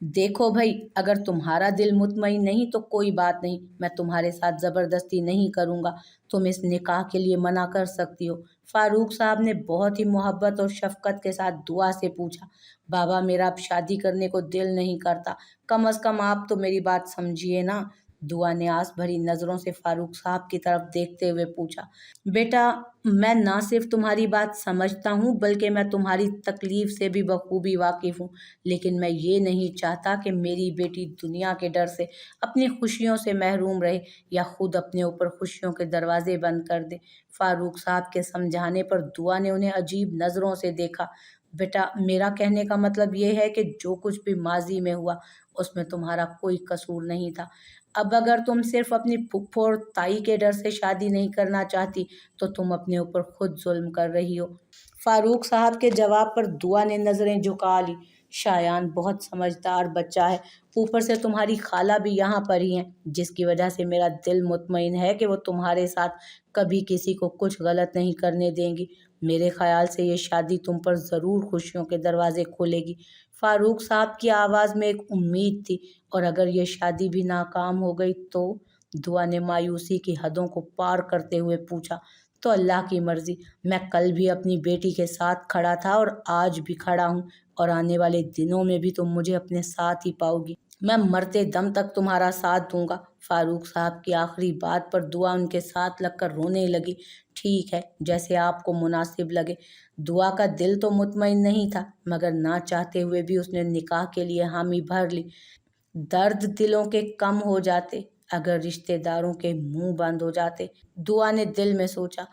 देखो भाई, अगर तुम्हारा दिल मुतमईन नहीं तो कोई बात नहीं, मैं तुम्हारे साथ ज़बरदस्ती नहीं करूँगा। तुम इस निकाह के लिए मना कर सकती हो। फारूक साहब ने बहुत ही मोहब्बत और शफकत के साथ दुआ से पूछा, बाबा मेरा अब शादी करने को दिल नहीं करता, कम अज़ कम आप तो मेरी बात समझिए ना। दुआ ने आस भरी नज़रों से फारूक साहब की तरफ देखते हुए पूछा, बेटा मैं ना सिर्फ तुम्हारी बात समझता हूँ बल्कि मैं तुम्हारी तकलीफ से भी बखूबी वाकिफ़ हूँ। लेकिन मैं ये नहीं चाहता कि मेरी बेटी दुनिया के डर से अपनी खुशियों से महरूम रहे या खुद अपने ऊपर खुशियों के दरवाजे बंद कर दे। फारूक साहब के समझाने पर दुआ ने उन्हें अजीब नज़रों से देखा। बेटा मेरा कहने का मतलब ये है कि जो कुछ भी माजी में हुआ उसमें तुम्हारा कोई कसूर नहीं था। अब अगर तुम सिर्फ अपनी फुफ्फो और ताई के डर से शादी नहीं करना चाहती तो तुम अपने ऊपर खुद जुल्म कर रही हो। फारूक साहब के जवाब पर दुआ ने नज़रें झुका ली। शायान बहुत समझदार बच्चा है, ऊपर से तुम्हारी खाला भी यहाँ पर ही हैं, जिसकी वजह से मेरा दिल मुतमईन है कि वो तुम्हारे साथ कभी किसी को कुछ गलत नहीं करने देंगी। मेरे ख्याल से ये शादी तुम पर ज़रूर खुशियों के दरवाजे खोलेगी। फारूक साहब की आवाज़ में एक उम्मीद थी। और अगर ये शादी भी नाकाम हो गई तो? दुआ ने मायूसी की हदों को पार करते हुए पूछा। तो अल्लाह की मर्जी, मैं कल भी अपनी बेटी के साथ खड़ा था और आज भी खड़ा हूँ, और आने वाले दिनों में भी तुम मुझे अपने साथ ही पाओगी। मैं मरते दम तक तुम्हारा साथ दूंगा। फारूक साहब की आखिरी बात पर दुआ उनके साथ लगकर रोने लगी। ठीक है, जैसे आपको मुनासिब लगे। दुआ का दिल तो मुतमईन नहीं था, मगर ना चाहते हुए भी उसने निकाह के लिए हामी भर ली। दर्द दिलों के कम हो जाते अगर रिश्तेदारों के मुंह बंद हो जाते, दुआ ने दिल में सोचा।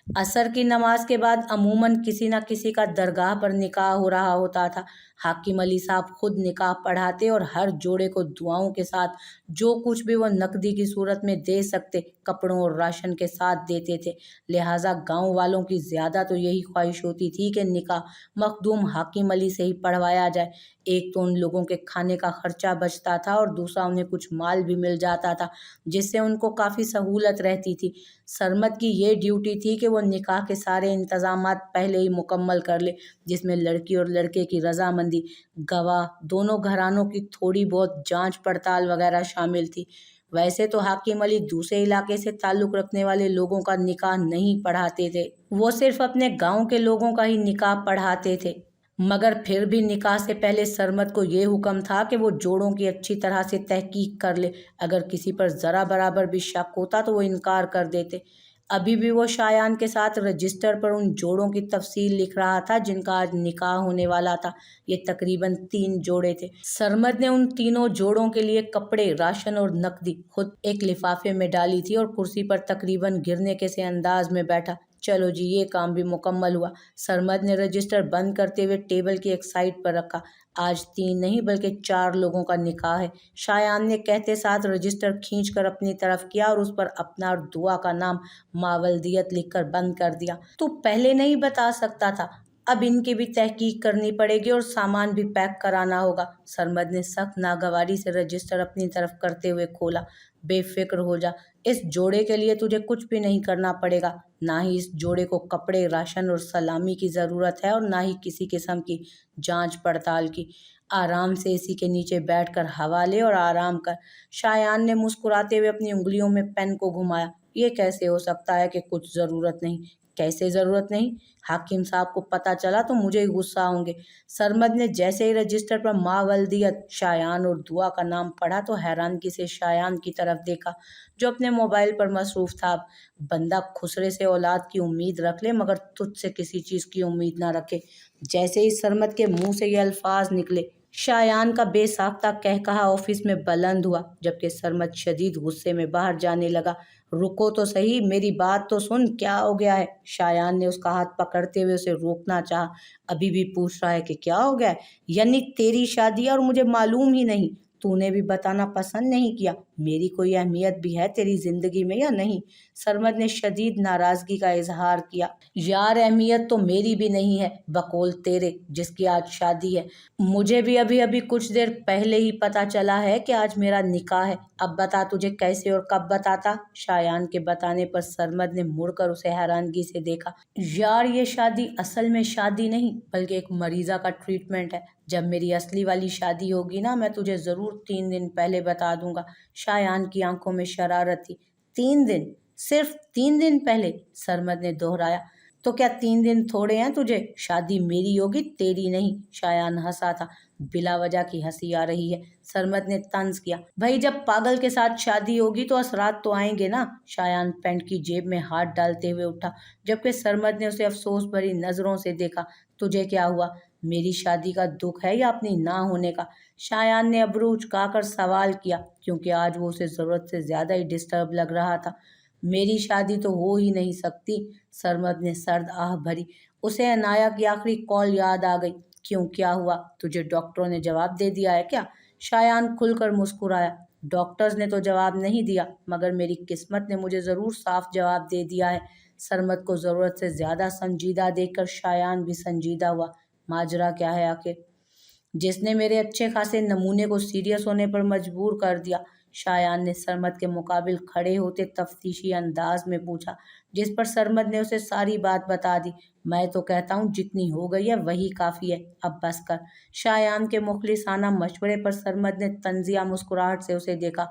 असर की नमाज के बाद अमूमन किसी न किसी का दरगाह पर निकाह हो रहा होता था। हाकिम अली साहब खुद निकाह पढ़ाते और हर जोड़े को दुआओं के साथ जो कुछ भी वो नकदी की सूरत में दे सकते कपड़ों और राशन के साथ देते थे। लिहाजा गांव वालों की ज़्यादा तो यही ख्वाहिश होती थी कि निकाह मखदूम हाकिम अली से ही पढ़वाया जाए। एक तो उन लोगों के खाने का खर्चा बचता था और दूसरा उन्हें कुछ माल भी मिल जाता था, जिससे उनको काफ़ी सहूलत रहती थी। सरमद की ये ड्यूटी थी कि वो निकाह के सारे इंतज़ामात पहले ही मुकम्मल कर ले, जिसमें लड़की और लड़के की रजामंदी, गवाह, दोनों घरानों की थोड़ी बहुत जांच पड़ताल वगैरह शामिल थी। वैसे तो हाकिम अली दूसरे इलाके से ताल्लुक़ रखने वाले लोगों का निकाह नहीं पढ़ाते थे, वो सिर्फ अपने गांव के लोगों का ही निकाह पढ़ाते थे। मगर फिर भी निकाह से पहले सरमद को ये हुक्म था कि वो जोड़ों की अच्छी तरह से तहकीक कर ले। अगर किसी पर ज़रा बराबर भी शक होता तो वो इनकार कर देते। अभी भी वो शायान के साथ रजिस्टर पर उन जोड़ों की तफसील लिख रहा था जिनका आज निकाह होने वाला था। ये तकरीबन 3 जोड़े थे। सरमद ने उन तीनों जोड़ों के लिए कपड़े, राशन और नकदी खुद एक लिफाफे में डाली थी और कुर्सी पर तकरीबन गिरने के से अंदाज में बैठा। चलो जी, ये काम भी मुकम्मल हुआ। सरमद ने रजिस्टर बंद करते हुए टेबल की एक साइड पर रखा। आज 3 नहीं बल्कि 4 लोगों का निकाह है। शायान ने कहते साथ रजिस्टर खींचकर अपनी तरफ किया और उस पर अपना और दुआ का नाम मावलदियत लिखकर बंद कर दिया। तू पहले नहीं बता सकता था? अब इनकी भी तहकीक करनी पड़ेगी और सामान भी पैक कराना होगा। सरमद ने सख्त नागवारी से रजिस्टर अपनी तरफ करते हुए खोला। बेफिक्र हो जा, इस जोड़े के लिए तुझे कुछ भी नहीं करना पड़ेगा। ना ही इस जोड़े को कपड़े, राशन और सलामी की ज़रूरत है और ना ही किसी किस्म की जांच पड़ताल की। आराम से इसी के नीचे बैठकर हवा ले और आराम कर। शायान ने मुस्कुराते हुए अपनी उंगलियों में पेन को घुमाया। ये कैसे हो सकता है कि कुछ ज़रूरत नहीं? कैसे ज़रूरत नहीं? हाकिम साहब को पता चला तो मुझे ही गुस्सा होंगे। सरमद ने जैसे ही रजिस्टर पर मावलदियत, शायान और दुआ का नाम पढ़ा तो हैरानगी से शायान की तरफ देखा, जो अपने मोबाइल पर मसरूफ़ था। बंदा खुसरे से औलाद की उम्मीद रख ले मगर तुझसे किसी चीज़ की उम्मीद ना रखे। जैसे ही सरमद के मुंह से ये अल्फाज निकले, शायान का बेसाख्ता कहकहा ऑफिस में बुलंद हुआ, जबकि सरमद शदीद गुस्से में बाहर जाने लगा। रुको तो सही, मेरी बात तो सुन, क्या हो गया है? शायान ने उसका हाथ पकड़ते हुए उसे रोकना चाहा। अभी भी पूछ रहा है कि क्या हो गया है? यानी तेरी शादी है और मुझे मालूम ही नहीं? तूने भी बताना पसंद नहीं किया? मेरी कोई अहमियत भी है तेरी जिंदगी में या नहीं? सरमद ने शदीद नाराजगी का इजहार किया। यार अहमियत तो मेरी भी नहीं है, बकौल तेरे जिसकी आज शादी है। मुझे भी अभी अभी कुछ देर पहले ही पता चला है कि आज मेरा निकाह है। अब बता तुझे कैसे और कब बताता? शायान के बताने पर सरमद ने मुड़कर उसे हैरानगी से देखा। यार ये शादी असल में शादी नहीं बल्कि एक मरीजा का ट्रीटमेंट है। जब मेरी असली वाली शादी होगी ना, मैं तुझे ज़रूर 3 दिन पहले बता दूंगा। शायान की आंखों में शरारत थी। 3 दिन? सिर्फ 3 दिन पहले? सरमद ने दोहराया। तो क्या 3 दिन थोड़े हैं तुझे? शादी मेरी होगी, तेरी नहीं। शायान हंसा था। बिला वजह की हंसी आ रही है, सरमद ने तंज किया। भाई, जब पागल के साथ शादी होगी तो असरात तो आएंगे ना। शायान पैंट की जेब में हाथ डालते हुए उठा, जबकि सरमद ने उसे अफसोस भरी नजरों से देखा। तुझे क्या हुआ? मेरी शादी का दुख है या अपनी ना होने का? शायान ने अबरू उचकाकर सवाल किया, क्योंकि आज वो उसे जरूरत से ज्यादा ही डिस्टर्ब लग रहा था। मेरी शादी तो हो ही नहीं सकती। सरमद ने सर्द आह भरी। उसे अनाया की आखिरी कॉल याद आ गई। क्यों, क्या हुआ? तुझे डॉक्टरों ने जवाब दे दिया है क्या? शायान खुलकर मुस्कुराया। डॉक्टर्स ने तो जवाब नहीं दिया, मगर मेरी किस्मत ने मुझे ज़रूर साफ जवाब दे दिया है। सरमद को ज़रूरत से ज़्यादा संजीदा देखकर शायान भी संजीदा हुआ। माजरा क्या है आखिर, जिसने मेरे अच्छे खासे नमूने को सीरियस होने पर मजबूर कर दिया? शायान ने सरमद के मुकाबिल खड़े होते तफ्तीशी अंदाज में पूछा, जिस पर सरमद ने उसे सारी बात बता दी। मैं तो कहता हूँ जितनी हो गई है वही काफ़ी है, अब बस कर। शायान के मुखलिसाना मशवरे पर सरमद ने तंजिया मुस्कुराहट से उसे देखा।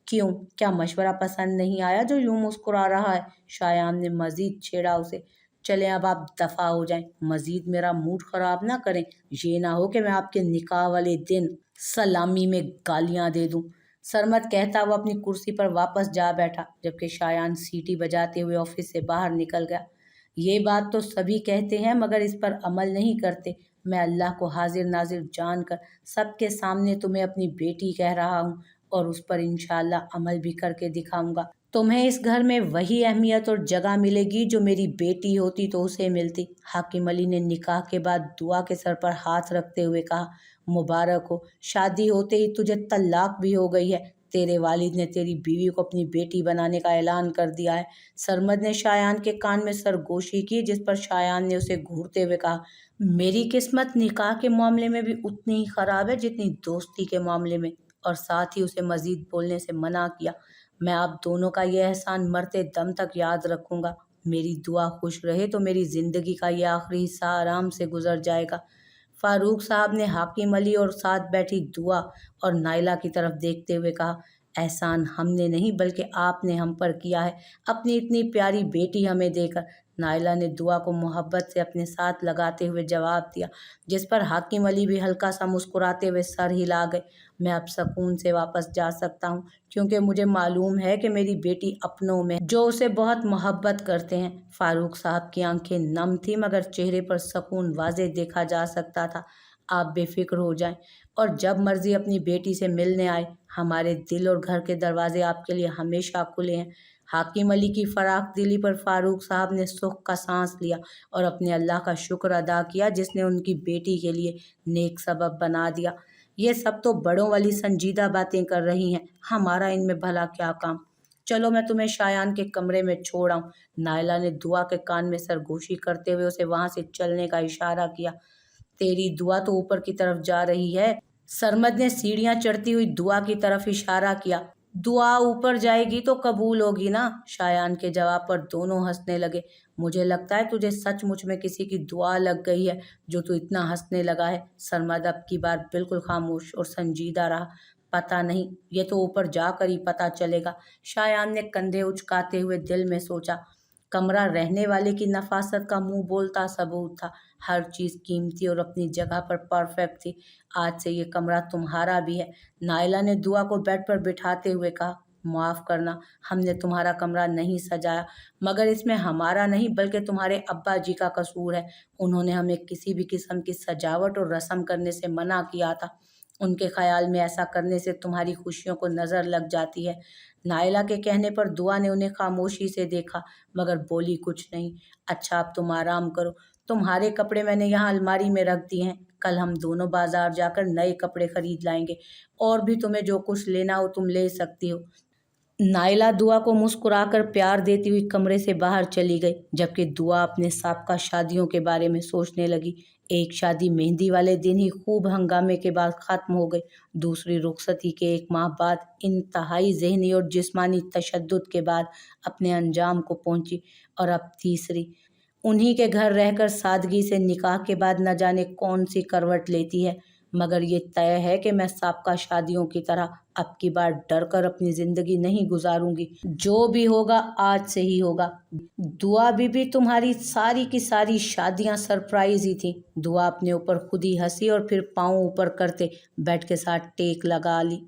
क्यों, क्या मशवरा पसंद नहीं आया जो यूं मुस्कुरा रहा है? शायान ने मजीद छेड़ा उसे। चले अब आप दफा हो जाएं, मजीद मेरा मूड खराब ना करें। ये ना हो कि मैं आपके निकाह वाले दिन सलामी में गालियां दे दूं। सरमद कहता हुआ अपनी कुर्सी पर वापस जा बैठा, जबकि शायान सीटी बजाते हुए ऑफिस से बाहर निकल गया। ये बात तो सभी कहते हैं मगर इस पर अमल नहीं करते। मैं अल्लाह को हाजिर नाजिर जानकर सबके सामने तुम्हें अपनी बेटी कह रहा हूँ, और उस पर इंशाअल्लाह अमल भी करके दिखाऊंगा। तुम्हें इस घर में वही अहमियत और जगह मिलेगी जो मेरी बेटी होती तो उसे मिलती। हाकिम अली ने निकाह के बाद दुआ के सर पर हाथ रखते हुए कहा, मुबारक हो, शादी होते ही तुझे तलाक भी हो गई है। तेरे वालिद ने तेरी बीवी को अपनी बेटी बनाने का ऐलान कर दिया है। सरमद ने शायान के कान में सरगोशी की, जिस पर शायान ने उसे घूरते हुए कहा, मेरी किस्मत निकाह के मामले में भी उतनी ही खराब है जितनी दोस्ती के मामले में। और साथ ही उसे मजीद बोलने से मना किया। मैं आप दोनों का यह एहसान मरते दम तक याद रखूंगा। मेरी दुआ खुश रहे तो मेरी जिंदगी का यह आखिरी हिस्सा आराम से गुजर जाएगा। फारूक साहब ने हाकिम अली और साथ बैठी दुआ और नाइला की तरफ देखते हुए कहा, एहसान हमने नहीं बल्कि आपने हम पर किया है, अपनी इतनी प्यारी बेटी हमें देकर। नाइला ने दुआ को मोहब्बत से अपने साथ लगाते हुए जवाब दिया, जिस पर हाकिम अली भी हल्का सा मुस्कुराते हुए सर हिला गए। मैं अब सुकून से वापस जा सकता हूँ, क्योंकि मुझे मालूम है कि मेरी बेटी अपनों में जो उसे बहुत मोहब्बत करते हैं। फारूक साहब की आंखें नम थी, मगर चेहरे पर सुकून वाज़े देखा जा सकता था। आप बेफिक्र हो जाएं और जब मर्जी अपनी बेटी से मिलने आए। हमारे दिल और घर के दरवाजे आपके लिए हमेशा खुले हैं। हाकिम अली की फराख दिली पर फारूक साहब ने सुख का सांस लिया और अपने अल्लाह का शुक्र अदा किया, जिसने उनकी बेटी के लिए नेक सबब बना दिया। ये सब तो बड़ों वाली संजीदा बातें कर रही हैं, हमारा इनमें भला क्या काम। चलो मैं तुम्हें शायान के कमरे में छोड़ आऊं। नायला ने दुआ के कान में सरगोशी करते हुए उसे वहां से चलने का इशारा किया। तेरी दुआ तो ऊपर की तरफ जा रही है। सरमद ने सीढ़ियां चढ़ती हुई दुआ की तरफ इशारा किया। दुआ ऊपर जाएगी तो कबूल होगी ना? शायान के जवाब पर दोनों हंसने लगे। मुझे लगता है तुझे सचमुच में किसी की दुआ लग गई है, जो तू इतना हंसने लगा है। सरमद अब की बार बिल्कुल खामोश और संजीदा रहा। पता नहीं, ये तो ऊपर जाकर ही पता चलेगा। शायान ने कंधे उचकाते हुए दिल में सोचा। कमरा रहने वाले की नफासत का मुंह बोलता सबूत था। हर चीज़ कीमती और अपनी जगह पर परफेक्ट थी। आज से ये कमरा तुम्हारा भी है। नायला ने दुआ को बेड पर बिठाते हुए कहा, माफ़ करना, हमने तुम्हारा कमरा नहीं सजाया, मगर इसमें हमारा नहीं बल्कि तुम्हारे अब्बा जी का कसूर है। उन्होंने हमें किसी भी किस्म की सजावट और रस्म करने से मना किया था। उनके ख्याल में ऐसा करने से तुम्हारी खुशियों को नज़र लग जाती है। नायला के कहने पर दुआ ने उन्हें खामोशी से देखा, मगर बोली कुछ नहीं। अच्छा, अब तुम आराम करो। तुम्हारे कपड़े मैंने यहाँ अलमारी में रख दिए हैं। कल हम दोनों बाजार जाकर नए कपड़े खरीद लाएंगे। और भी तुम्हें जो कुछ लेना हो तुम ले सकती हो। नाइला दुआ को मुस्कुराकर प्यार देती हुई कमरे से बाहर चली गई, जबकि दुआ अपने साबका शादियों के बारे में सोचने लगी। एक शादी मेहंदी वाले दिन ही खूब हंगामे के बाद ख़त्म हो गई। दूसरी रुखसती के 1 माह बाद इंतहाई जहनी और जिस्मानी तशद्दुद के बाद अपने अंजाम को पहुंची। और अब तीसरी, उन्हीं के घर रहकर सादगी से निकाह के बाद न जाने कौन सी करवट लेती है। मगर ये तय है कि मैं साबका शादियों की तरह अब की बार डर कर अपनी ज़िंदगी नहीं गुजारूंगी। जो भी होगा आज से ही होगा। दुआ बीबी, तुम्हारी सारी की सारी शादियां सरप्राइज ही थी। दुआ अपने ऊपर खुद ही हंसी और फिर पाँव ऊपर करते बेड के साथ टेक लगा ली।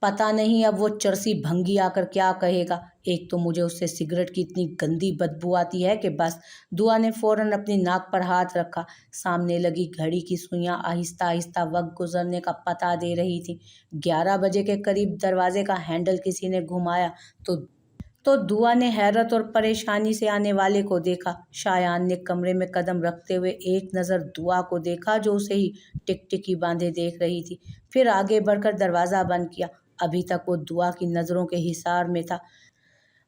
पता नहीं अब वो चरसी भंगी आकर क्या कहेगा। एक तो मुझे उससे सिगरेट की इतनी गंदी बदबू आती है कि बस। दुआ ने फौरन अपनी नाक पर हाथ रखा। सामने लगी घड़ी की सुइयां आहिस्ता आहिस्ता वक्त गुजरने का पता दे रही थी। 11 बजे के करीब दरवाजे का हैंडल किसी ने घुमाया तो दुआ ने हैरत और परेशानी से आने वाले को देखा। शायान ने कमरे में कदम रखते हुए एक नज़र दुआ को देखा, जो उसे ही टिकटिकी बांधे देख रही थी। फिर आगे बढ़कर दरवाज़ा बंद किया। अभी तक वो दुआ की नज़रों के हिसार में था।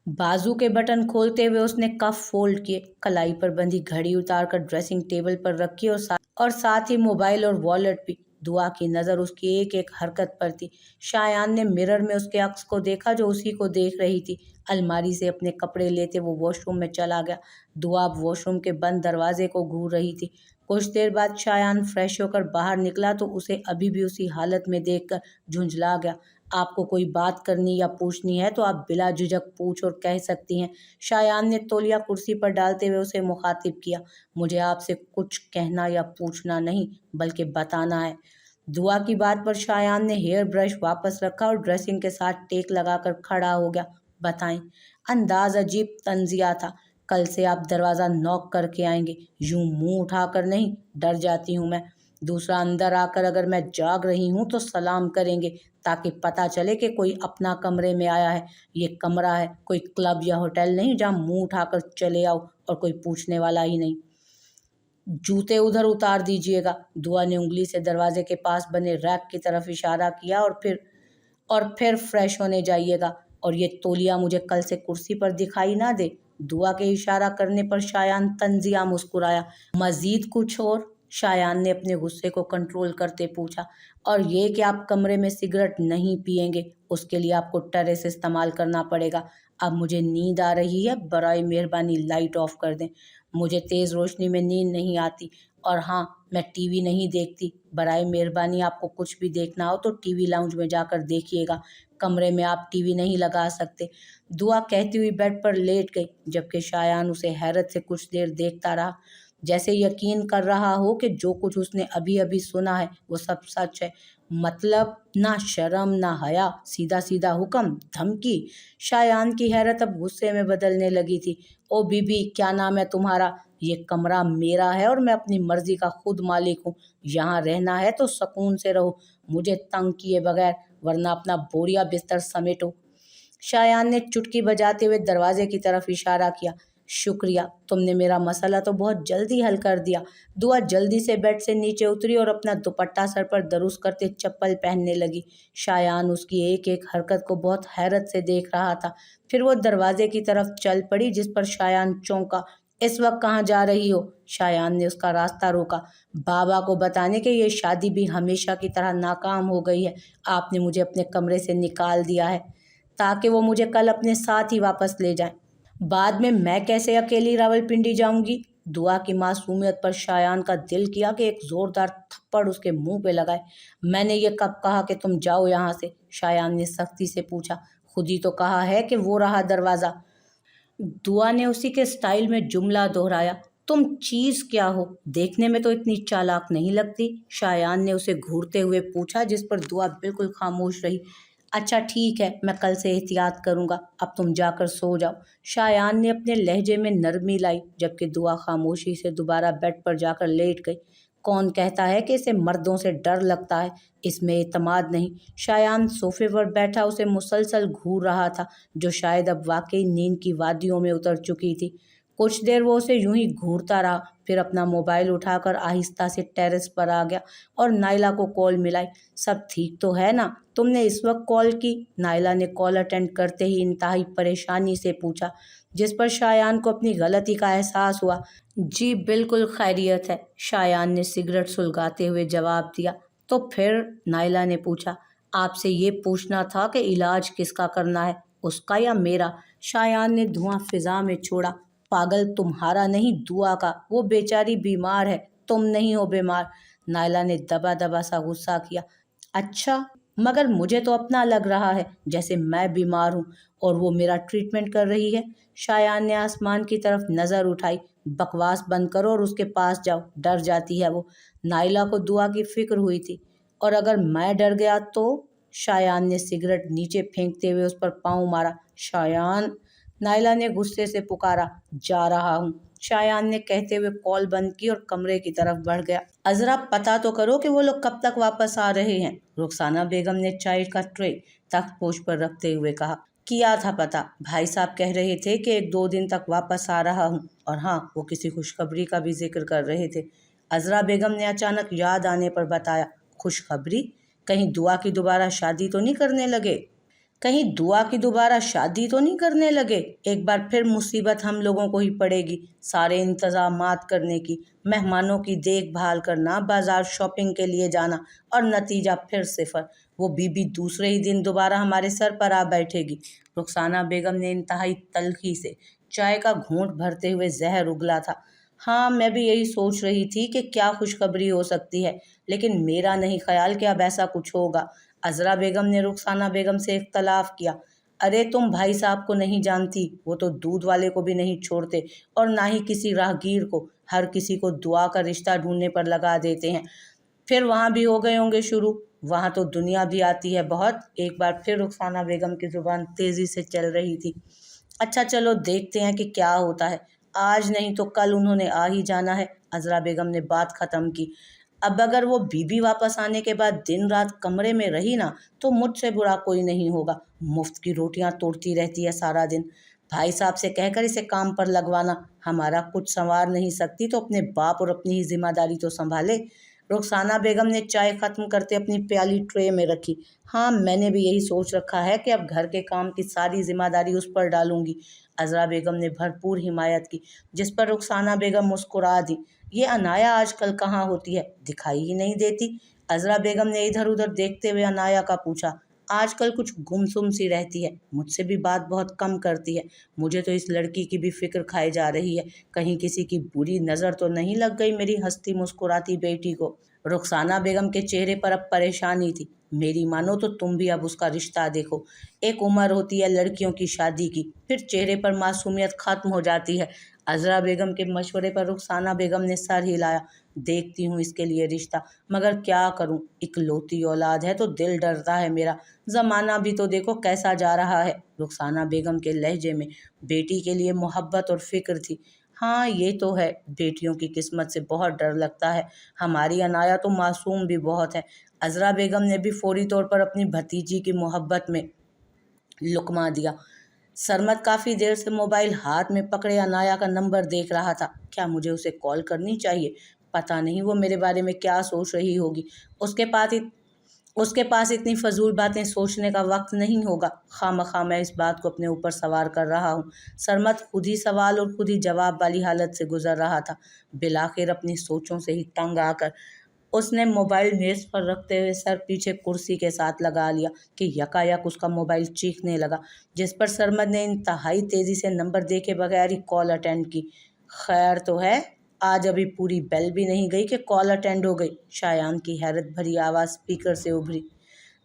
बाजू के बटन खोलते हुए उसने कफ फोल्ड किए, कलाई पर बंधी घड़ी उतारकर ड्रेसिंग टेबल पर रखी और साथ ही मोबाइल और वॉलेट भी। दुआ की नज़र उसकी एक एक हरकत पर थी। शायान ने मिरर में उसके अक्स को देखा, जो उसी को देख रही थी। अलमारी से अपने कपड़े लेते वो वॉशरूम में चला गया। दुआ अब वॉशरूम के बंद दरवाजे को घूर रही थी। कुछ देर बाद शायान फ्रेश होकर बाहर निकला तो उसे अभी भी उसी हालत में देखकर झुंझला गया। आपको कोई बात करनी या पूछनी है तो आप बिला झिझक पूछ और कह सकती हैं। शायान ने तौलिया कुर्सी पर डालते हुए उसे मुखातिब किया। मुझे आपसे कुछ कहना या पूछना नहीं, बल्कि बताना है। दुआ की बात पर शायान ने हेयर ब्रश वापस रखा और ड्रेसिंग के साथ टेक लगाकर खड़ा हो गया। बताएं। अंदाज अजीब तंजिया था। कल से आप दरवाज़ा नॉक करके आएंगे, यूं मुंह उठाकर नहीं। डर जाती हूँ मैं। दूसरा, अंदर आकर अगर मैं जाग रही हूँ तो सलाम करेंगे, ताकि पता चले कि कोई अपना कमरे में आया है। ये कमरा है, कोई क्लब या होटल नहीं जहाँ मुंह उठाकर चले आओ और कोई पूछने वाला ही नहीं। जूते उधर उतार दीजिएगा। दुआ ने उंगली से दरवाजे के पास बने रैक की तरफ इशारा किया और फिर फ्रेश होने जाइएगा। और ये तौलिया मुझे कल से कुर्सी पर दिखाई ना दे। दुआ के इशारा करने पर शायान तंजिया मुस्कुराया। मजीद कुछ और? शायान ने अपने गुस्से को कंट्रोल करते पूछा। और ये कि आप कमरे में सिगरेट नहीं पिएंगे, उसके लिए आपको टेरेस इस्तेमाल करना पड़ेगा। अब मुझे नींद आ रही है, बराए मेहरबानी लाइट ऑफ कर दें। मुझे तेज़ रोशनी में नींद नहीं आती। और हाँ, मैं टीवी नहीं देखती। बराए मेहरबानी आपको कुछ भी देखना हो तो टीवी लाउंज में जाकर देखिएगा। कमरे में आप टीवी नहीं लगा सकते। दुआ कहती हुई बेड पर लेट गई, जबकि शायान उसे हैरत से कुछ देर देखता रहा, जैसे यकीन कर रहा हो कि जो कुछ उसने अभी अभी सुना है वो सब सच है। मतलब ना शर्म ना हया, सीधा सीधा हुक्म, धमकी। शायान की हैरत अब गुस्से में बदलने लगी थी। ओ बीबी, क्या नाम है तुम्हारा? ये कमरा मेरा है और मैं अपनी मर्जी का खुद मालिक हूँ। यहाँ रहना है तो सुकून से रहो, मुझे तंग किए बगैर, वरना अपना बोरिया बिस्तर समेटो। शायान ने चुटकी बजाते हुए दरवाजे की तरफ इशारा किया। शुक्रिया, तुमने मेरा मसला तो बहुत जल्दी हल कर दिया। दुआ जल्दी से बेड से नीचे उतरी और अपना दुपट्टा सर पर दरुस्त करते चप्पल पहनने लगी। शायान उसकी एक एक हरकत को बहुत हैरत से देख रहा था। फिर वो दरवाजे की तरफ चल पड़ी, जिस पर शायान चौंका। इस वक्त कहाँ जा रही हो? शायान ने उसका रास्ता रोका। बाबा को बताने के ये शादी भी हमेशा की तरह नाकाम हो गई है। आपने मुझे अपने कमरे से निकाल दिया है ताकि वो मुझे कल अपने साथ ही वापस ले जाएं। बाद में मैं कैसे अकेली रावलपिंडी जाऊंगी? दुआ की मासूमियत पर शायान का दिल किया कि एक जोरदार थप्पड़ उसके मुंह पे लगाए। मैंने ये कब कहा कि तुम जाओ यहाँ से? शायान ने सख्ती से पूछा। खुद ही तो कहा है कि वो रहा दरवाज़ा। दुआ ने उसी के स्टाइल में जुमला दोहराया। तुम चीज़ क्या हो? देखने में तो इतनी चालाक नहीं लगती। शायान ने उसे घूरते हुए पूछा, जिस पर दुआ बिल्कुल खामोश रही। अच्छा ठीक है, मैं कल से एहतियात करूँगा। अब तुम जाकर सो जाओ। शायान ने अपने लहजे में नरमी लाई, जबकि दुआ खामोशी से दोबारा बेड पर जाकर लेट गई। कौन कहता है कि इसे मर्दों से डर लगता है? इसमें एतमाद नहीं। शायान सोफे पर बैठा उसे मुसलसल घूर रहा था, जो शायद अब वाकई नींद की वादियों में उतर चुकी थी। कुछ देर वो उसे यूं ही घूरता रहा, फिर अपना मोबाइल उठाकर आहिस्ता से टेरेस पर आ गया और नाइला को कॉल मिलाई। सब ठीक तो है ना? तुमने इस वक्त कॉल की? नाइला ने कॉल अटेंड करते ही इंतहाई परेशानी से पूछा, जिस पर शायान को अपनी गलती का एहसास हुआ। जी बिल्कुल खैरियत है, शायान ने सिगरेट सुलगाते हुए जवाब दिया। तो फिर? नाइला ने पूछा। आपसे ये पूछना था कि इलाज किसका करना है, उसका या मेरा? शायान ने धुआं फिजा में छोड़ा। पागल, तुम्हारा नहीं, दुआ का। वो बेचारी बीमार है, तुम नहीं हो बीमार। नायला ने दबा दबा सा गुस्सा किया। अच्छा, मगर मुझे तो अपना लग रहा है जैसे मैं बीमार हूँ और वो मेरा ट्रीटमेंट कर रही है। शायान ने आसमान की तरफ नजर उठाई। बकवास बंद करो और उसके पास जाओ, डर जाती है वो। नाइला को दुआ की फिक्र हुई थी। और अगर मैं डर गया तो? शायान ने सिगरेट नीचे फेंकते हुए उस पर पाँव मारा। शायान, नाइला ने गुस्से से पुकारा। जा रहा हूँ, शायान ने कहते हुए कॉल बंद की और कमरे की तरफ बढ़ गया। अजरा पता तो करो कि वो लोग कब तक वापस आ रहे हैं, रुखसाना बेगम ने चाय का ट्रे तख्तपोश पर रखते हुए कहा। किया था पता, भाई साहब कह रहे थे कि 1-2 दिन तक वापस आ रहा हूँ। और हाँ, वो किसी खुशखबरी का भी जिक्र कर रहे थे। अजरा बेगम ने अचानक याद आने पर बताया। खुशखबरी? कहीं दुआ की दोबारा शादी तो नहीं करने लगे? कहीं दुआ की दोबारा शादी तो नहीं करने लगे? एक बार फिर मुसीबत हम लोगों को ही पड़ेगी, सारे इंतजामात करने की, मेहमानों की देखभाल करना, बाजार शॉपिंग के लिए जाना, और नतीजा फिर सिफर। वो बीबी दूसरे ही दिन दोबारा हमारे सर पर आ बैठेगी। रुखसाना बेगम ने इंतहाई तल्खी से चाय का घूंट भरते हुए जहर उगला था। हाँ, मैं भी यही सोच रही थी कि क्या खुशखबरी हो सकती है, लेकिन मेरा नहीं ख्याल कि अब ऐसा कुछ होगा। अजरा बेगम ने रुखसाना बेगम से इख्तलाफ किया। अरे तुम भाई साहब को नहीं जानती, वो तो दूध वाले को भी नहीं छोड़ते और ना ही किसी राहगीर को। हर किसी को दुआ का रिश्ता ढूंढने पर लगा देते हैं। फिर वहाँ भी हो गए होंगे शुरू। वहाँ तो दुनिया भी आती है बहुत। एक बार फिर रुखसाना बेगम की जुबान तेजी से चल रही थी। अच्छा चलो देखते हैं कि क्या होता है। आज नहीं तो कल उन्होंने आ ही जाना है। अजरा बेगम ने बात खत्म की। अब अगर वो बीबी वापस आने के बाद दिन रात कमरे में रही ना, तो मुझसे बुरा कोई नहीं होगा। मुफ्त की रोटियां तोड़ती रहती है सारा दिन। भाई साहब से कहकर इसे काम पर लगवाना। हमारा कुछ संवार नहीं सकती तो अपने बाप और अपनी ही जिम्मेदारी तो संभाले। रुखसाना बेगम ने चाय खत्म करते अपनी प्याली ट्रे में रखी। हाँ, मैंने भी यही सोच रखा है कि अब घर के काम की सारी जिम्मेदारी उस पर डालूंगी। अजरा बेगम ने भरपूर हिमायत की, जिस पर रुखसाना बेगम मुस्कुरा दी। ये अनाया आजकल कहाँ होती है, दिखाई ही नहीं देती। अजरा बेगम ने इधर उधर देखते हुए अनाया का पूछा। आजकल कुछ गुमसुम सी रहती है, मुझसे भी बात बहुत कम करती है। मुझे तो इस लड़की की भी फिक्र खाई जा रही है, कहीं किसी की बुरी नज़र तो नहीं लग गई मेरी हंसती मुस्कुराती बेटी को। रुखसाना बेगम के चेहरे पर अब परेशानी थी। मेरी मानो तो तुम भी अब उसका रिश्ता देखो। एक उम्र होती है लड़कियों की शादी की, फिर चेहरे पर मासूमियत खत्म हो जाती है। अजरा बेगम के मशवरे पर रुखसाना बेगम ने सर हिलाया। देखती हूँ इसके लिए रिश्ता, मगर क्या करूँ, इकलौती औलाद है तो दिल डरता है मेरा। जमाना भी तो देखो कैसा जा रहा है। रुखसाना बेगम के लहजे में बेटी के लिए मोहब्बत और फिक्र थी। हाँ, ये तो है, बेटियों की किस्मत से बहुत डर लगता है। हमारी अनाया तो मासूम भी बहुत है। अजरा बेगम ने भी फौरी तौर पर अपनी भतीजी की मोहब्बत में लुकमा दिया। सरमद काफ़ी देर से मोबाइल हाथ में पकड़े अनाया का नंबर देख रहा था। क्या मुझे उसे कॉल करनी चाहिए? पता नहीं वो मेरे बारे में क्या सोच रही होगी। उसके पास इत, उसके पास इतनी फजूल बातें सोचने का वक्त नहीं होगा। खामखा मैं इस बात को अपने ऊपर सवार कर रहा हूँ। सरमद खुद ही सवाल और खुद ही जवाब वाली हालत से गुजर रहा था। बिलाखिर अपनी सोचों से ही तंग आकर उसने मोबाइल मेज पर रखते हुए सर पीछे कुर्सी के साथ लगा लिया कि यकायक उसका मोबाइल चीखने लगा, जिस पर सरमद ने इंतहाई तेजी से नंबर देखे बगैर ही कॉल अटेंड की। खैर तो है, आज अभी पूरी बेल भी नहीं गई कि कॉल अटेंड हो गई। शायान की हैरत भरी आवाज़ स्पीकर से उभरी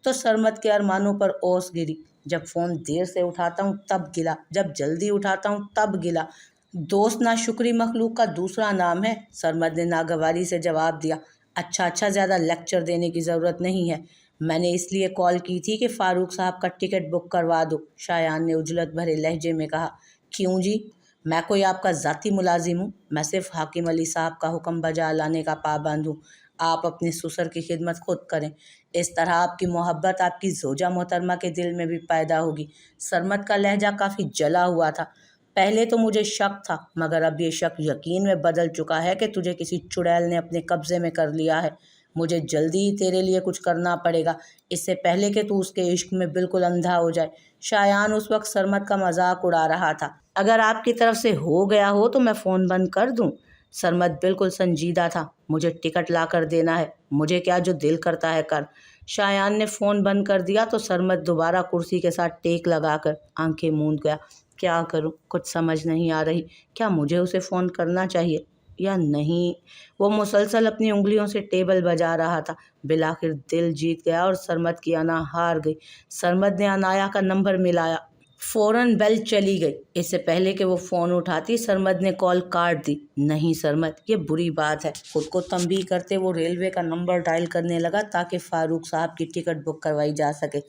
तो सरमद के अरमानों पर ओस गिरी। जब फ़ोन देर से उठाता हूँ तब गिला, जब जल्दी उठाता हूँ तब गिला। दोस्त ना शुक्री मखलूक का दूसरा नाम है, सरमद ने नागवारी से जवाब दिया। अच्छा अच्छा, ज़्यादा लेक्चर देने की ज़रूरत नहीं है। मैंने इसलिए कॉल की थी कि फ़ारूक साहब का टिकट बुक करवा दो, शायान ने उजलत भरे लहजे में कहा। क्यों जी? मैं कोई आपका ज़ाती मुलाजिम हूँ? मैं सिर्फ हाकिम अली साहब का हुक्म बजा लाने का पाबंद हूँ। आप अपने ससुर की खिदमत खुद करें। इस तरह आपकी मोहब्बत आपकी जोजा मोहतरमा के दिल में भी पैदा होगी। सरमद का लहजा काफ़ी जला हुआ था। पहले तो मुझे शक था, मगर अब ये शक यकीन में बदल चुका है कि तुझे किसी चुड़ैल ने अपने कब्जे में कर लिया है। मुझे जल्दी ही तेरे लिए कुछ करना पड़ेगा, इससे पहले कि तू उसके इश्क में बिल्कुल अंधा हो जाए। शायान उस वक्त सरमद का मजाक उड़ा रहा था। अगर आपकी तरफ से हो गया हो तो मैं फ़ोन बंद कर दूं? सरमद बिल्कुल संजीदा था। मुझे टिकट ला कर देना है, मुझे क्या जो दिल करता है कर। शायान ने फ़ोन बंद कर दिया तो सरमद दोबारा कुर्सी के साथ टेक लगाकर आंखें मूंद गया। क्या करूं, कुछ समझ नहीं आ रही। क्या मुझे उसे फ़ोन करना चाहिए या नहीं। वो मुसलसल अपनी उंगलियों से टेबल बजा रहा था। बिलाखिर दिल जीत गया और सरमद की अना हार गई। सरमद ने अनाया का नंबर मिलाया। फौरन बेल चली गई। इससे पहले कि वो फ़ोन उठाती सरमद ने कॉल काट दी। नहीं सरमद, ये बुरी बात है। खुद को तंबीह करते वो रेलवे का नंबर डायल करने लगा ताकि फारूक साहब की टिकट बुक करवाई जा सके।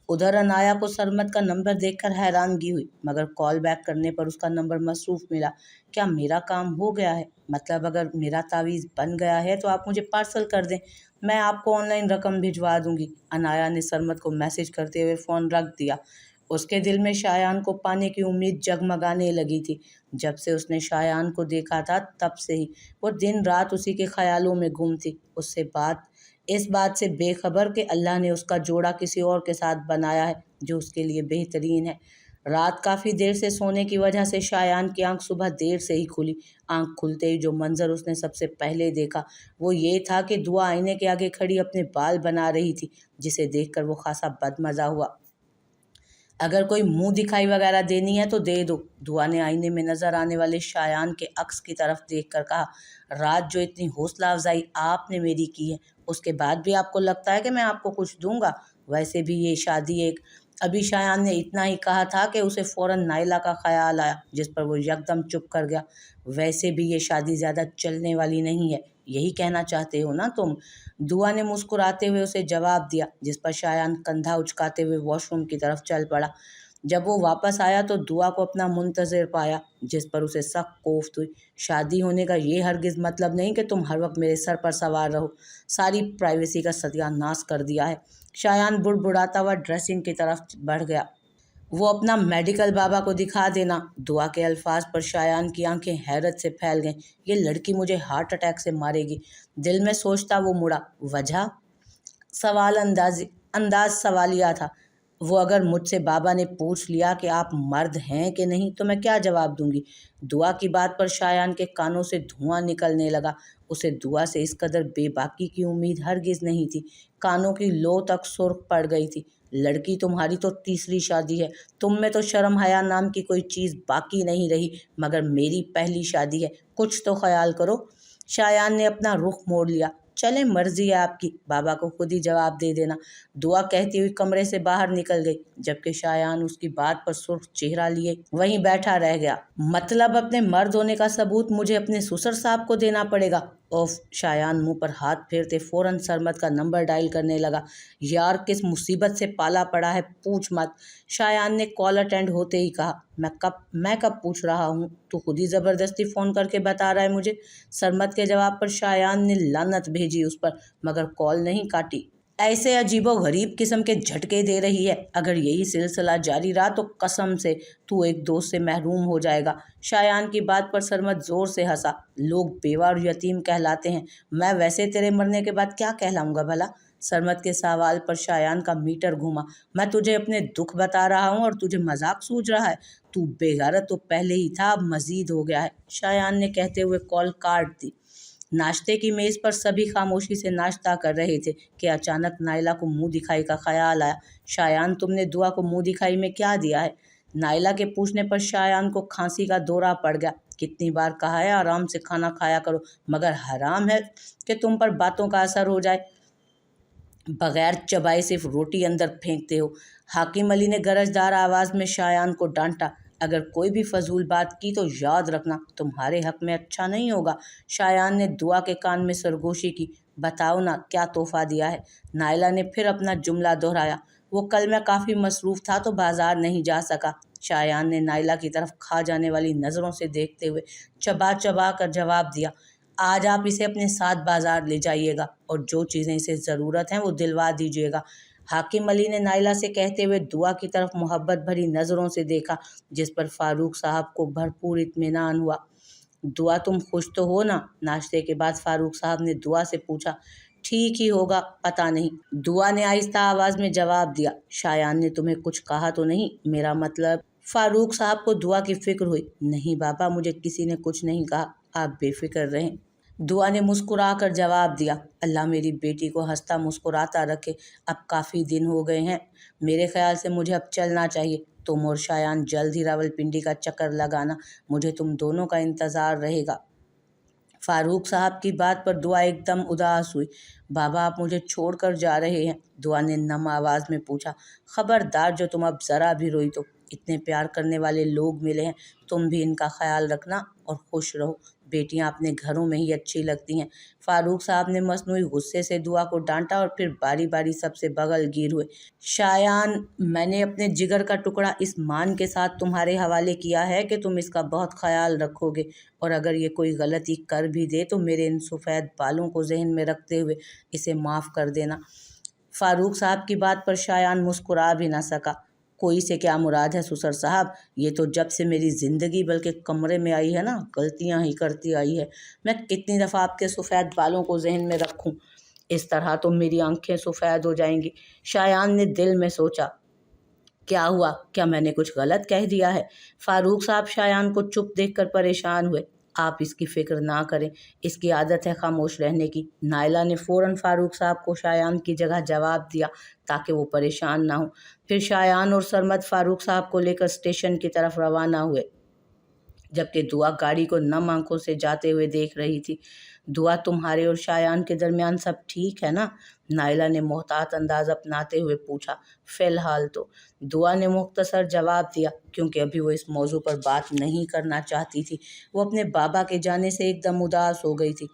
उधर अनाया को सरमद का नंबर देखकर हैरानगी हुई, मगर कॉल बैक करने पर उसका नंबर मसरूफ़ मिला। क्या मेरा काम हो गया है? मतलब अगर मेरा तावीज़ बन गया है तो आप मुझे पार्सल कर दें, मैं आपको ऑनलाइन रकम भिजवा दूंगी। अनाया ने सरमद को मैसेज करते हुए फ़ोन रख दिया। उसके दिल में शायान को पाने की उम्मीद जगमगाने लगी थी। जब से उसने शायान को देखा था तब से ही वो दिन रात उसी के ख्यालों में गुम थी। इस बात से बेखबर कि अल्लाह ने उसका जोड़ा किसी और के साथ बनाया है जो उसके लिए बेहतरीन है। रात काफ़ी देर से सोने की वजह से शायान की आंख सुबह देर से ही खुली। आंख खुलते ही जो मंजर उसने सबसे पहले देखा वो ये था कि दुआ आईने के आगे खड़ी अपने बाल बना रही थी, जिसे देखकर वो खासा बदमज़ा हुआ। अगर कोई मुंह दिखाई वगैरह देनी है तो दे दो, दुआ ने आईने में नजर आने वाले शायान के अक्स की तरफ देखकर कहा। रात जो इतनी हौसला अफजाई आपने मेरी की है, उसके बाद भी आपको लगता है कि मैं आपको कुछ दूंगा? वैसे भी ये शादी एक अभी शायान ने इतना ही कहा था कि उसे फौरन नाइला का ख्याल आया, जिस पर वो यकदम चुप कर गया। वैसे भी ये शादी ज़्यादा चलने वाली नहीं है, यही कहना चाहते हो ना तुम? दुआ ने मुस्कुराते हुए उसे जवाब दिया, जिस पर शायान कंधा उचकाते हुए वॉशरूम की तरफ चल पड़ा। जब वो वापस आया तो दुआ को अपना मुंतज़िर पाया, जिस पर उसे सख्त कोफ्त हुई। शादी होने का ये हरगिज़ मतलब नहीं कि तुम हर वक्त मेरे सर पर सवार रहो। सारी प्राइवेसी का सत्यानाश कर दिया है। शायान बुड़बुड़ाता हुआ ड्रेसिंग की तरफ बढ़ गया। वो अपना मेडिकल बाबा को दिखा देना। दुआ के अल्फाज पर शायान की आंखें हैरत से फैल गईं। ये लड़की मुझे हार्ट अटैक से मारेगी, दिल में सोचता वो मुड़ा। वजह? सवाल अंदाज सवालिया था। वो अगर मुझसे बाबा ने पूछ लिया कि आप मर्द हैं कि नहीं तो मैं क्या जवाब दूंगी? दुआ की बात पर शायान के कानों से धुआं निकलने लगा। उसे दुआ से इस कदर बेबाकी की उम्मीद हरगिज नहीं थी। कानों की लो तक सुर्ख पड़ गई थी। लड़की तुम्हारी तो तीसरी शादी है, तुम में तो शर्म हया नाम की कोई चीज़ बाकी नहीं रही, मगर मेरी पहली शादी है, कुछ तो ख्याल करो। शायान ने अपना रुख मोड़ लिया। चले, मर्जी है आपकी, बाबा को खुद ही जवाब दे देना। दुआ कहती हुई कमरे से बाहर निकल गई, जबकि शायान उसकी बात पर सुर्ख चेहरा लिए वहीं बैठा रह गया। मतलब अपने मर्द होने का सबूत मुझे अपने ससुर साहब को देना पड़ेगा? ओफ! शायान मुंह पर हाथ फेरते फौरन सरमद का नंबर डायल करने लगा। यार किस मुसीबत से पाला पड़ा है, पूछ मत। शायान ने कॉल अटेंड होते ही कहा। मैं कब पूछ रहा हूँ, तू खुद ही ज़बरदस्ती फ़ोन करके बता रहा है मुझे। सरमद के जवाब पर शायान ने लानत भेजी उस पर, मगर कॉल नहीं काटी। ऐसे अजीबो गरीब किस्म के झटके दे रही है, अगर यही सिलसिला जारी रहा तो कसम से तू एक दोस्त से महरूम हो जाएगा। शायान की बात पर सरमद जोर से हंसा। लोग बेवा और यतीम कहलाते हैं, मैं वैसे तेरे मरने के बाद क्या कहलाऊंगा भला? सरमद के सवाल पर शायान का मीटर घूमा। मैं तुझे अपने दुख बता रहा हूँ और तुझे मजाक सूझ रहा है? तू बेगैरत तो पहले ही था, अब मजीद हो गया है, शायान ने कहते हुए कॉल काट दी। नाश्ते की मेज़ पर सभी खामोशी से नाश्ता कर रहे थे कि अचानक नाइला को मुंह दिखाई का ख्याल आया। शायान, तुमने दुआ को मुंह दिखाई में क्या दिया है? नाइला के पूछने पर शायान को खांसी का दौरा पड़ गया। कितनी बार कहा है आराम से खाना खाया करो, मगर हराम है कि तुम पर बातों का असर हो जाए। बगैर चबाए सिर्फ रोटी अंदर फेंकते हो। हाकिम अली ने गरजदार आवाज़ में शायान को डांटा। अगर कोई भी फजूल बात की तो याद रखना तुम्हारे हक में अच्छा नहीं होगा। शायान ने दुआ के कान में सरगोशी की। बताओ ना, क्या तोहफा दिया है? नाइला ने फिर अपना जुमला दोहराया। वो कल मैं काफ़ी मसरूफ़ था तो बाजार नहीं जा सका। शायान ने नाइला की तरफ खा जाने वाली नज़रों से देखते हुए चबा चबा कर जवाब दिया। आज आप इसे अपने साथ बाजार ले जाइएगा और जो चीज़ें इसे ज़रूरत हैं वो दिलवा दीजिएगा। हाकिम अली ने नाइला से कहते हुए दुआ की तरफ मोहब्बत भरी नज़रों से देखा, जिस पर फारूक साहब को भरपूर इत्मीनान हुआ। दुआ, तुम खुश तो हो ना? नाश्ते के बाद फारूक साहब ने दुआ से पूछा। ठीक ही होगा, पता नहीं, दुआ ने आहिस्ता आवाज़ में जवाब दिया। शायान ने तुम्हें कुछ कहा तो नहीं? मेरा मतलब। फारूक साहब को दुआ की फिक्र हुई। नहीं बाबा, मुझे किसी ने कुछ नहीं कहा, आप बेफिक्र रहें। दुआ ने मुस्कुरा कर जवाब दिया। अल्लाह मेरी बेटी को हंसता मुस्कुराता रखे। अब काफ़ी दिन हो गए हैं, मेरे ख्याल से मुझे अब चलना चाहिए। तुम और शायान जल्द ही रावलपिंडी का चक्कर लगाना, मुझे तुम दोनों का इंतज़ार रहेगा। फारूक साहब की बात पर दुआ एकदम उदास हुई। बाबा आप मुझे छोड़ कर जा रहे हैं? दुआ ने नम आवाज़ में पूछा। खबरदार जो तुम अब ज़रा भी रोई तो, इतने प्यार करने वाले लोग मिले हैं, तुम भी इनका ख्याल रखना और खुश रहो। बेटियां अपने घरों में ही अच्छी लगती हैं। फारूक साहब ने मसनूई गुस्से से दुआ को डांटा और फिर बारी बारी सबसे बगलगीर हुए। शायान, मैंने अपने जिगर का टुकड़ा इस मान के साथ तुम्हारे हवाले किया है कि तुम इसका बहुत ख्याल रखोगे, और अगर ये कोई गलती कर भी दे तो मेरे इन सफ़ेद बालों को जहन में रखते हुए इसे माफ़ कर देना। फारूक साहब की बात पर शायान मुस्कुरा भी ना सका। कोई से क्या मुराद है सुसर साहब, ये तो जब से मेरी ज़िंदगी बल्कि कमरे में आई है ना, गलतियां ही करती आई है। मैं कितनी दफ़ा आपके सफ़ेद बालों को जहन में रखूं, इस तरह तो मेरी आंखें सफ़ेद हो जाएंगी। शायान ने दिल में सोचा, क्या हुआ, क्या मैंने कुछ गलत कह दिया है? फारूक साहब शायान को चुप देखकर परेशान हुए। आप इसकी फ़िक्र ना करें, इसकी आदत है खामोश रहने की। नायला ने फ़ौरन फारूक साहब को शायान की जगह जवाब दिया ताकि वो परेशान ना हो। फिर शायान और सरमद फारूक साहब को लेकर स्टेशन की तरफ रवाना हुए, जबकि दुआ गाड़ी को नम आंखों से जाते हुए देख रही थी। दुआ, तुम्हारे और शायान के दरमियान सब ठीक है ना? नायला ने मोहतात अंदाज अपनाते हुए पूछा। फ़िलहाल तो, दुआ ने मुख्तसर जवाब दिया, क्योंकि अभी वो इस मौजू पर बात नहीं करना चाहती थी। वो अपने बाबा के जाने से एकदम उदास हो गई थी।